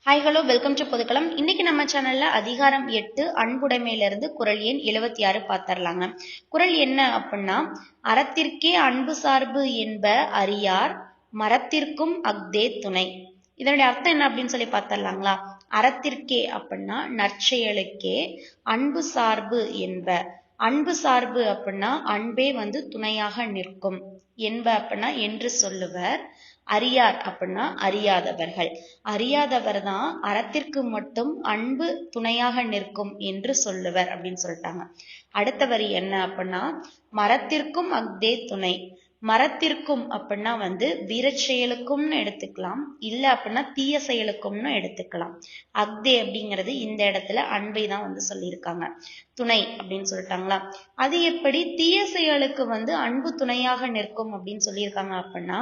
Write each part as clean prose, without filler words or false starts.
Hi hello welcome to Pothukalam. இன்னைக்கு நம்ம சேனல்ல அதிகாரம் 8 அன்புடைமையில இருந்து குறள் எண் 76 பாத்திரலாங்க. குறள் என்ன அப்படின்னா, அறத்திற்கே அன்பு சார்பு என்ப அறியார் மரத்திற்கும் அஃதே துணை. இதனுடைய அர்த்தம் என்ன அப்படின்னு சொல்லி பாத்திரலாங்களா? அறத்திற்கே அப்படின்னா நற்செயலுக்கே, அன்பு சார்பு என்ப, அன்பு சார்பு அப்படின்னா அன்பே துணையாக நிற்கும், என்ப அப்படின்னா என்று சொல்லுவர், அறியார் அப்படின்னா அறியாதவர்கள், அறியாதவர் தான் அறத்திற்கு மட்டும் அன்பு துணையாக நிற்கும் என்று சொல்லுவர் அப்படின்னு சொல்லிட்டாங்க. அடுத்த வரி என்ன அப்படின்னா, மரத்திற்கும் அஃதே துணை. மரத்திற்கும் அப்படின்னா வீரச் செயலுக்கும்னு எடுத்துக்கலாம், இல்ல அப்படின்னா தீய செயலுக்கும்னு எடுத்துக்கலாம். அஃதே அப்படிங்கிறது இந்த இடத்துல அன்பை தான் சொல்லியிருக்காங்க, துணை அப்படின்னு சொல்லிட்டாங்களா. அது எப்படி தீய செயலுக்கு அன்பு துணையாக நிற்கும் அப்படின்னு சொல்லியிருக்காங்க அப்படின்னா,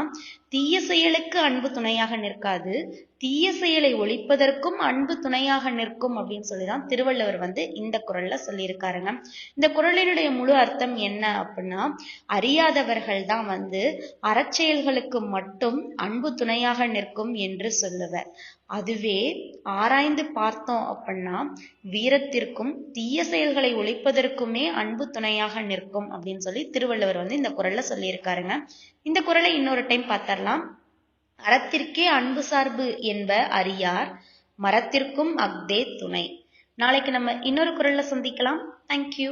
தீய செயலுக்கு அன்பு துணையாக நிற்காது, தீய செயலை ஒழிப்பதற்கும் அன்பு துணையாக நிற்கும் அப்படின்னு சொல்லிதான் திருவள்ளுவர் இந்த குறள்ல சொல்லியிருக்காருங்க. இந்த குறளினுடைய முழு அர்த்தம் என்ன அப்படின்னா, அறியாதவர்கள் தான் அறச்செயல்களுக்கு மட்டும் அன்பு துணையாக நிற்கும் என்று சொல்லுவர். அதுவே ஆராய்ந்து பார்த்தோம் அப்படின்னா வீரத்திற்கும் தீய செயல்களை ஒழிப்பதற்குமே அன்பு துணையாக நிற்கும் அப்படின்னு சொல்லி திருவள்ளுவர் இந்த குறள்ல சொல்லியிருக்காருங்க. இந்த குறளை இன்னொரு டைம் பார்த்தரலாம். அறத்திற்கே அன்பு சார்பு என்ப அறியார் மரத்திற்கும் அஃதே துணை. நாளைக்கு நம்ம இன்னொரு குறள்ல சந்திக்கலாம். தேங்க்யூ.